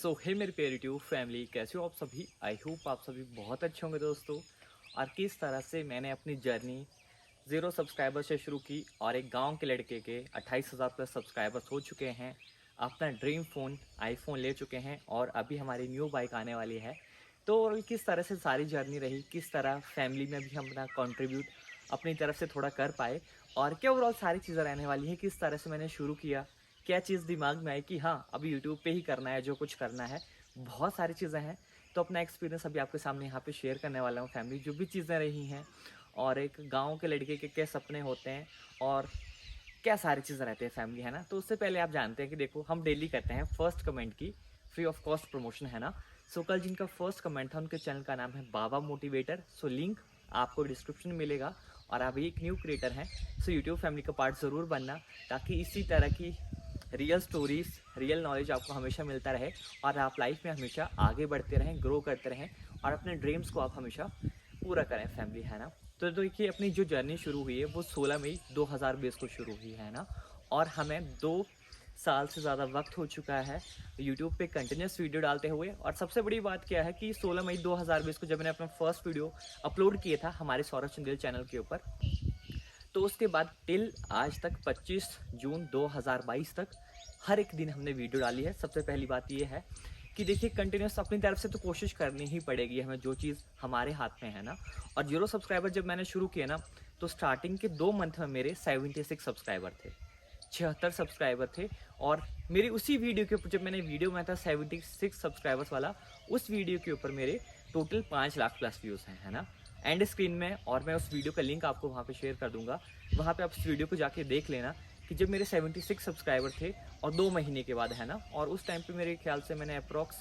सो हे मेरे प्यारे YouTube family, कैसे हो आप सभी। आई होप आप सभी बहुत अच्छे होंगे दोस्तों। और किस तरह से मैंने अपनी जर्नी 0 सब्सक्राइबर से शुरू की और एक गांव के लड़के के 28,000 प्लस सब्सक्राइबर्स हो चुके हैं, अपना ड्रीम फ़ोन आईफोन ले चुके हैं और अभी हमारी न्यू बाइक आने वाली है। तो किस तरह से सारी जर्नी रही, किस तरह फैमिली में भी हम अपना कंट्रीब्यूट अपनी तरफ से थोड़ा कर पाए और क्या ओवरऑल सारी चीज़ें रहने वाली है, किस तरह से मैंने शुरू किया, क्या चीज़ दिमाग में आई कि हाँ अभी यूट्यूब पे ही करना है जो कुछ करना है। बहुत सारी चीज़ें हैं, तो अपना एक्सपीरियंस अभी आपके सामने यहाँ पे शेयर करने वाला हूँ। फैमिली जो भी चीज़ें रही हैं और एक गांव के लड़के के क्या सपने होते हैं और क्या सारी चीज़ें रहती है फैमिली, है ना। तो उससे पहले आप जानते हैं कि देखो हम डेली करते हैं फर्स्ट कमेंट की फ्री ऑफ कॉस्ट प्रमोशन, है ना। सो कल जिनका फर्स्ट कमेंट था उनके चैनल का नाम है बाबा मोटिवेटर। सो लिंक आपको डिस्क्रिप्शन में मिलेगा और आप एक न्यू क्रिएटर हैं, सो यूट्यूब फैमिली का पार्ट ज़रूर बनना, ताकि इसी तरह की रियल स्टोरीज रियल नॉलेज आपको हमेशा मिलता रहे और आप लाइफ में हमेशा आगे बढ़ते रहें, ग्रो करते रहें और अपने ड्रीम्स को आप हमेशा पूरा करें फैमिली, है ना। तो देखिए अपनी जो जर्नी शुरू हुई है वो 16 मई 2020 को शुरू हुई है ना। और हमें 2 साल से ज़्यादा वक्त हो चुका है यूट्यूब पे कंटिन्यूस वीडियो डालते हुए। और सबसे बड़ी बात क्या है कि 16 मई 2020 को जब मैंने अपना फर्स्ट वीडियो अपलोड किया था हमारे सौरभ चंदेल चैनल के ऊपर, तो उसके बाद टिल आज तक 25 जून 2022 तक हर एक दिन हमने वीडियो डाली है। सबसे पहली बात ये है कि देखिए कंटिन्यूस अपनी तरफ से तो कोशिश करनी ही पड़ेगी हमें, जो चीज़ हमारे हाथ में है ना। और 0 सब्सक्राइबर जब मैंने शुरू किया ना, तो स्टार्टिंग के 2 मंथ में मेरे 76 सब्सक्राइबर थे, 76 सब्सक्राइबर थे। और मेरी उसी वीडियो के ऊपर जब मैंने वीडियो में था 76 सब्सक्राइबर्स वाला, उस वीडियो के ऊपर मेरे टोटल 5 लाख प्लस व्यूज़ हैं, है ना। एंड स्क्रीन में, और मैं उस वीडियो का लिंक आपको वहाँ पे शेयर कर दूंगा, वहाँ पे आप इस वीडियो को जाके देख लेना कि जब मेरे 76 सब्सक्राइबर थे और 2 महीने के बाद, है ना। और उस टाइम पे मेरे ख्याल से मैंने अप्रॉक्स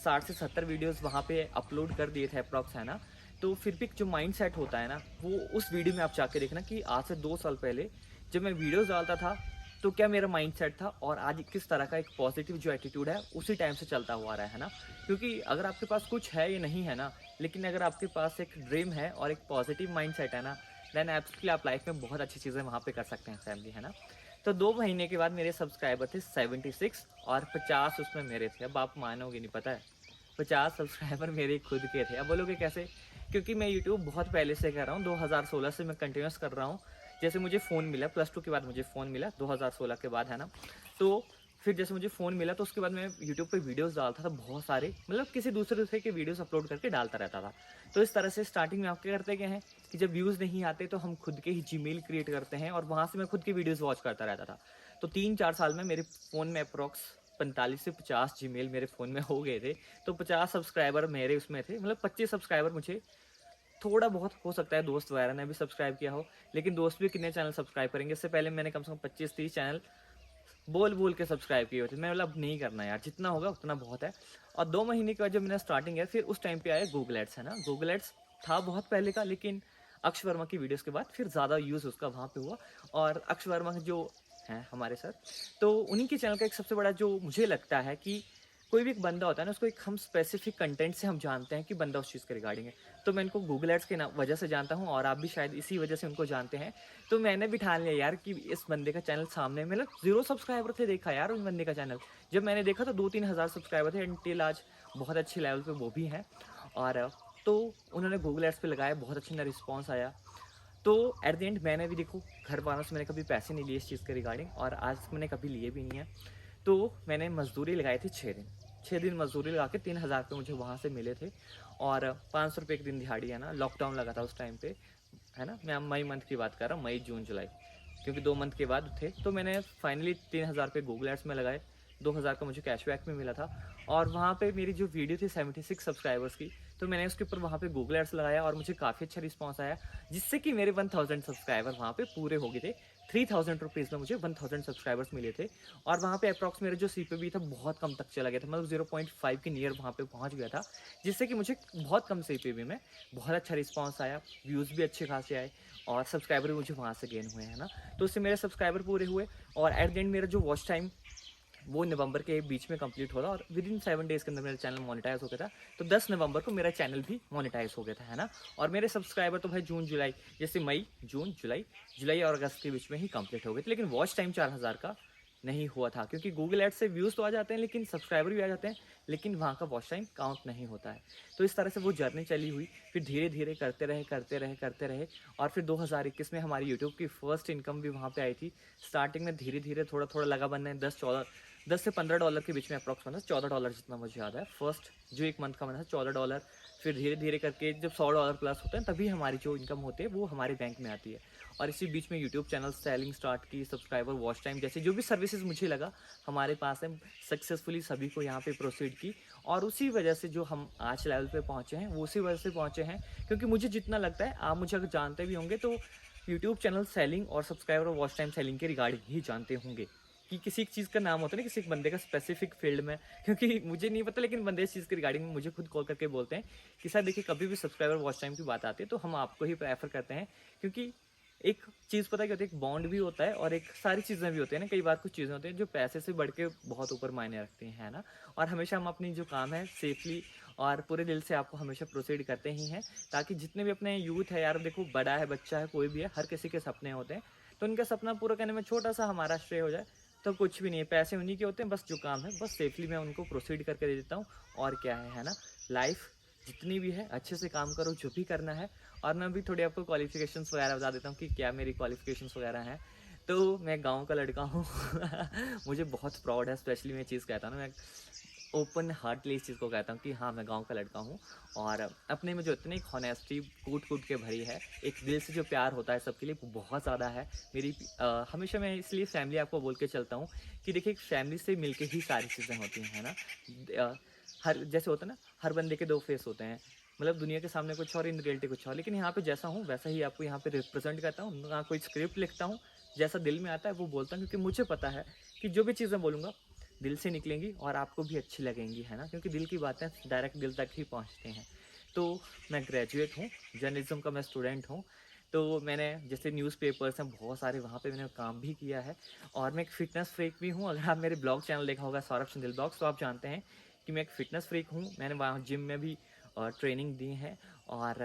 60 से 70 वीडियोस वहाँ पे अपलोड कर दिए थे अप्रॉक्स, है ना। तो फिर भी जो माइंड सेट होता है ना, वो उस वीडियो में आप जाके देखना कि आज से 2 साल पहले जब मैं वीडियोज़ डालता था तो क्या मेरा माइंड सेट था और आज किस तरह का एक पॉजिटिव जो एटीट्यूड है उसी टाइम से चलता हुआ आ रहा है ना। क्योंकि अगर आपके पास कुछ है ये नहीं है ना, लेकिन अगर आपके पास एक ड्रीम है और एक पॉजिटिव माइंड सेट है ना, देन एब्सोल्युटली आप लाइफ में बहुत अच्छी चीज़ें वहाँ पे कर सकते हैं फैमिली, है ना। तो 2 महीने के बाद मेरे सब्सक्राइबर थे 76 और 50 उसमें मेरे थे। अब आप मानोगे नहीं, पता है 50 सब्सक्राइबर मेरे खुद के थे। अब बोलोगे कैसे, क्योंकि मैं यूट्यूब बहुत पहले से कर रहा हूँ, 2016 से मैं कंटिन्यूस कर रहा हूँ। जैसे मुझे फ़ोन मिला +2 के बाद, मुझे फ़ोन मिला 2016 के बाद, है ना। तो फिर जैसे मुझे फ़ोन मिला तो उसके बाद मैं यूट्यूब पे वीडियोस डालता था बहुत सारे, मतलब किसी दूसरे के वीडियोस अपलोड करके डालता रहता था। तो इस तरह से स्टार्टिंग में आप क्या करते क्या हैं कि जब व्यूज़ नहीं आते तो हम खुद के ही जीमेल क्रिएट करते हैं और वहाँ से मैं खुद की वीडियोज़ वॉच करता रहता था। तो 3-4 साल में मेरे फ़ोन में अप्रॉक्स 45 से 50 जीमेल मेरे फ़ोन में हो गए थे। तो 50 सब्सक्राइबर मेरे उसमें थे, मतलब 25 सब्सक्राइबर मुझे थोड़ा बहुत हो सकता है दोस्त वगैरह ने भी सब्सक्राइब किया हो, लेकिन दोस्त भी कितने चैनल सब्सक्राइब करेंगे। इससे पहले मैंने कम से कम 25-30 चैनल बोल बोल के सब्सक्राइब किए होते। मैं मतलब नहीं करना यार, जितना होगा उतना बहुत है। और 2 महीने के बाद जब मैंने स्टार्टिंग है, फिर उस टाइम पे आया गूगल एड्स, है ना। गूगल एड्स था बहुत पहले का, लेकिन अक्ष वर्मा की वीडियोस के बाद फिर ज़्यादा यूज़ उसका वहाँ पे हुआ। और अक्ष वर्मा जो हैं हमारे सर, तो उन्हीं के चैनल का एक सबसे बड़ा जो मुझे लगता है कि कोई भी एक बंदा होता है ना, उसको एक हम स्पेसिफिक कंटेंट से हम जानते हैं कि बंदा उस चीज़ के रिगार्डिंग है। तो मैं इनको गूगल एड्स के वजह से जानता हूँ और आप भी शायद इसी वजह से उनको जानते हैं। तो मैंने भी ठान लिया यार कि इस बंदे का चैनल सामने, मतलब 0 सब्सक्राइबर थे, देखा यार उस बंदे का चैनल जब मैंने देखा तो 2-3 हज़ार सब्सक्राइबर थे, एंटिल आज बहुत अच्छे लेवल पे वो भी हैं। और तो उन्होंने गूगल एड्स पे लगाया, बहुत अच्छा रिस्पॉन्स आया। तो एट द एंड मैंने भी देखो घर वालों से मैंने कभी पैसे नहीं लिए इस चीज़ के रिगार्डिंग, और आज तक मैंने कभी लिए भी नहीं है। तो मैंने मजदूरी लगाई थी 6 दिन मजदूरी लगा के 3,000 रुपये मुझे वहाँ से मिले थे। और 500 रुपये एक दिन दिहाड़ी, है ना। लॉकडाउन लगा था उस टाइम पे, है ना। मैं मई मंथ की बात कर रहा हूँ, मई जून जुलाई, क्योंकि 2 मंथ के बाद थे। तो मैंने फाइनली 3,000 रुपये गूगल एड्स में लगाए, 2,000 का मुझे कैशबैक में मिला था। और वहाँ पे मेरी जो वीडियो थी 76 सब्सक्राइबर्स की, तो मैंने उसके ऊपर वहाँ पे गूगल एड्स लगाया और मुझे काफ़ी अच्छा रिस्पॉन्स आया, जिससे कि मेरे 1000 सब्सक्राइबर वहाँ पे पूरे हो गए थे। 3000 रुपीज़ में मुझे 1000 सब्सक्राइबर्स मिले थे। और वहाँ पे अप्रॉक्स मेरा जो CPV था बहुत कम तक चला गया था, मतलब 0.5 के नियर वहाँ पे पहुँच गया था, जिससे कि मुझे बहुत कम CPV में बहुत अच्छा रिस्पॉन्स आया, व्यूज़ भी अच्छे खासे आए और सब्सक्राइबर भी मुझे वहाँ से गेन हुए, है ना। तो उससे मेरे सब्सक्राइबर पूरे हुए और एट द एंड मेरा जो वॉच टाइम वो नवंबर के बीच में कंप्लीट हो रहा और विद इन 7 डेज़ के अंदर मेरा चैनल मोनेटाइज हो गया था। तो 10 नवंबर को मेरा चैनल भी मोनेटाइज हो गया था, है ना। और मेरे सब्सक्राइबर तो भाई जून जुलाई, जैसे मई जून जुलाई, जुलाई और अगस्त के बीच में ही कंप्लीट हो गए थे, लेकिन वॉच टाइम 4000 का नहीं हुआ था, क्योंकि गूगल एड्स से व्यूज़ तो आ जाते हैं लेकिन सब्सक्राइबर भी आ जाते हैं, लेकिन वहाँ का वॉच टाइम काउंट नहीं होता है। तो इस तरह से वो जर्नी चली हुई, फिर धीरे धीरे करते रहे और फिर 2021 में हमारी यूट्यूब की फर्स्ट इनकम भी वहाँ पे आई थी। स्टार्टिंग में धीरे धीरे थोड़ा थोड़ा लगा बनने, 10 से $15 के बीच में अप्रॉक्स बना, $14 जितना मुझे याद है। फर्स्ट जो एक मंथ का बना था $14, फिर धीरे धीरे करके जब $100 प्लस होते हैं तभी हमारी जो इनकम होती है वो हमारे बैंक में आती है। और इसी बीच में यूट्यूब चैनल सेलिंग स्टार्ट की, सब्सक्राइबर, वॉच टाइम जैसे जो भी सर्विसेज मुझे लगा हमारे पास है, सक्सेसफुली सभी को यहाँ पे प्रोसीड की। और उसी वजह से जो हम आज लेवल पे पहुँचे हैं वो उसी वजह से पहुँचे हैं, क्योंकि मुझे जितना लगता है, आप मुझे अगर जानते भी होंगे तो यूट्यूब चैनल सेलिंग और सब्सक्राइबर और वॉच टाइम सेलिंग के रिगार्डिंग ही जानते होंगे, कि किसी एक चीज़ का नाम होता है ना, किसी एक बंदे का स्पेसिफिक फील्ड में, क्योंकि मुझे नहीं पता लेकिन बंदे इस चीज़ के रिगार्डिंग में मुझे खुद कॉल करके बोलते हैं कि सर देखिए कभी भी सब्सक्राइबर वॉच टाइम की बात आती है तो हम आपको ही प्रेफर करते हैं, क्योंकि एक चीज़ पता है क्या होती है, एक बॉन्ड भी होता है और एक सारी चीज़ें भी होती हैं ना, कई बार कुछ चीज़ें होती हैं जो पैसे से बढ़ के बहुत ऊपर मायने रखती हैं, है ना। और हमेशा हम अपनी जो काम है सेफली और पूरे दिल से आपको हमेशा प्रोसीड करते ही हैं, ताकि जितने भी अपने यूथ है, यार देखो बड़ा है, बच्चा है, कोई भी है, हर किसी के सपने होते हैं, तो उनका सपना पूरा करने में छोटा सा हमारा श्रेय हो जाए तो कुछ भी नहीं है। पैसे उन्हीं के होते हैं, बस जो काम है बस सेफली मैं उनको प्रोसीड करके दे देता हूँ। और क्या है ना। लाइफ जितनी भी है अच्छे से काम करो जो भी करना है। और मैं भी थोड़ी आपको क्वालिफिकेशंस वगैरह बता देता हूँ कि क्या मेरी क्वालिफिकेशंस वगैरह हैं। तो मैं गांव का लड़का हूँ मुझे बहुत प्राउड है, स्पेशली मैं चीज़ कहता हूँ ना, मैं ओपन हार्टली इस चीज़ को कहता हूँ कि हाँ मैं गांव का लड़का हूँ। और अपने में जो इतनी हॉनेस्टी कूट कूट के भरी है, एक दिल से जो प्यार होता है सबके लिए वो बहुत ज़्यादा है मेरी। हमेशा मैं इसलिए फैमिली आपको बोल के चलता हूँ कि देखिए फैमिली से मिलके ही सारी चीज़ें होती हैं, है ना। हर जैसे होता है ना, हर बंदे के दो फेस होते हैं, मतलब दुनिया के सामने कुछ और, इन रियलिटी कुछ और। लेकिन यहाँ पे जैसा हूँ वैसा ही आपको यहाँ पे रिप्रेजेंट करता हूँ, ना कोई स्क्रिप्ट लिखता हूँ, जैसा दिल में आता है वो बोलता हूँ, क्योंकि मुझे पता है कि जो भी चीज़ें बोलूँगा दिल से निकलेंगी और आपको भी अच्छी लगेंगी, है ना, क्योंकि दिल की बातें डायरेक्ट दिल तक ही पहुँचते हैं। तो मैं ग्रेजुएट हूँ, जर्नलिज्म का मैं स्टूडेंट हूँ। तो मैंने जैसे न्यूज़पेपर्स हैं बहुत सारे, वहाँ पे मैंने काम भी किया है। और मैं एक फ़िटनेस फ्रीक भी हूँ। अगर आप मेरे ब्लॉग चैनल देखा होगा सौरभ चंदेल ब्लॉग्स, तो आप जानते हैं कि मैं एक फ़िटनेस फ्रीक हूँ। मैंने वहाँ जिम में भी ट्रेनिंग दी है। और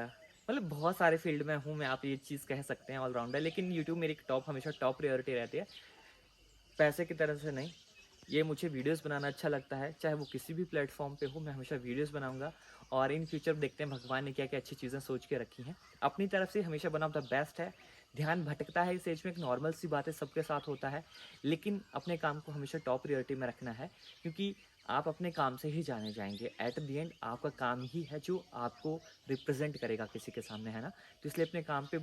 मतलब बहुत सारे फील्ड में हूँ मैं, आप ये चीज़ कह सकते हैं ऑलराउंडर। लेकिन यूट्यूब मेरी टॉप, हमेशा टॉप प्रायोरिटी रहती है, पैसे की तरफ से नहीं। ये मुझे वीडियोस बनाना अच्छा लगता है, चाहे वो किसी भी प्लेटफॉर्म पे हो, मैं हमेशा वीडियोस बनाऊंगा। और इन फ्यूचर देखते हैं भगवान ने क्या क्या अच्छी चीज़ें सोच के रखी हैं। अपनी तरफ से हमेशा वन ऑफ द बेस्ट है। ध्यान भटकता है इस एज में, एक नॉर्मल सी बात है, सबके साथ होता है। लेकिन अपने काम को हमेशा टॉप प्रायोरिटी में रखना है, क्योंकि आप अपने काम से ही जाने जाएंगे। एट द एंड आपका काम ही है जो आपको रिप्रेजेंट करेगा किसी के सामने, है ना। तो इसलिए अपने काम पे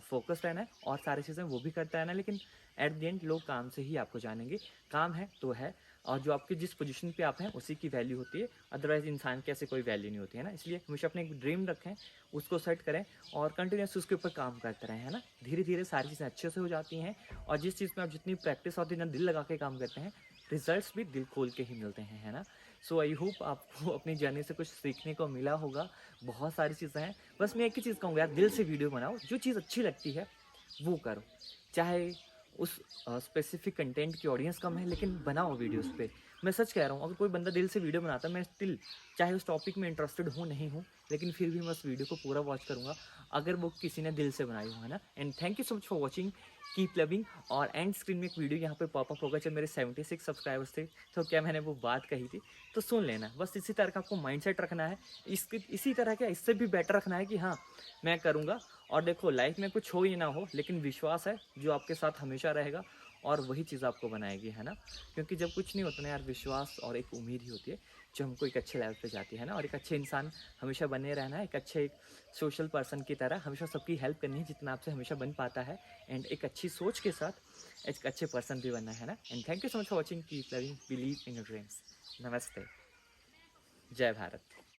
फोकस रहना है और सारी चीज़ें वो भी करता रहना है। लेकिन एट द एंड लोग काम से ही आपको जानेंगे। काम है तो है, और जो आपकी जिस पोजीशन पे आप हैं उसी की वैल्यू होती है, अदरवाइज इंसान की ऐसे कोई वैल्यू नहीं होती, है ना। इसलिए हमेशा अपने एक ड्रीम रखें, उसको सेट करें और कंटिन्यूस उसके ऊपर काम करते रहें, है ना। धीरे धीरे सारी चीज़ें अच्छे से हो जाती हैं। और जिस चीज़ में आप जितनी प्रैक्टिस और जितना दिल लगा के काम करते हैं, रिजल्ट्स भी दिल खोल के ही मिलते हैं, है ना। सो आई होप आपको अपनी जर्नी से कुछ सीखने को मिला होगा। बहुत सारी चीज़ें हैं, बस मैं एक ही चीज़ कहूँगा यार, दिल से वीडियो बनाओ, जो चीज़ अच्छी लगती है वो करो। चाहे उस स्पेसिफिक कंटेंट की ऑडियंस कम है, लेकिन बनाओ वीडियोस पे। मैं सच कह रहा हूँ, अगर कोई बंदा दिल से वीडियो बनाता है, मैं स्टिल चाहे उस टॉपिक में इंटरेस्टेड हूँ नहीं हूँ, लेकिन फिर भी मैं उस वीडियो को पूरा वॉच करूँगा अगर वो किसी ने दिल से बनाई हो, है ना। And thank you so much for watching, keep loving. और एंड स्क्रीन में एक वीडियो यहाँ पे पॉपअप होगा, जब मेरे 76 सब्सक्राइबर्स थे तो क्या मैंने वो बात कही थी, तो सुन लेना। बस इसी तरह का आपको माइंडसेट रखना है, इसी तरह का इससे भी बेटर रखना है कि हाँ मैं करूँगा। और देखो लाइफ में कुछ हो ही ना हो, लेकिन विश्वास है जो आपके साथ हमेशा रहेगा, और वही चीज़ आपको बनाएगी, है ना। क्योंकि जब कुछ नहीं होता ना यार, विश्वास और एक उम्मीद ही होती है जो हमको एक अच्छे लेवल पे जाती है ना। और एक अच्छे इंसान हमेशा बने रहना है, एक अच्छे एक सोशल पर्सन की तरह हमेशा सबकी हेल्प करनी है जितना आपसे हमेशा बन पाता है। एंड एक अच्छी सोच के साथ एक अच्छे पर्सन भी बनना है ना। And thank you so much for watching, keep loving, believe in your dreams. नमस्ते, जय भारत।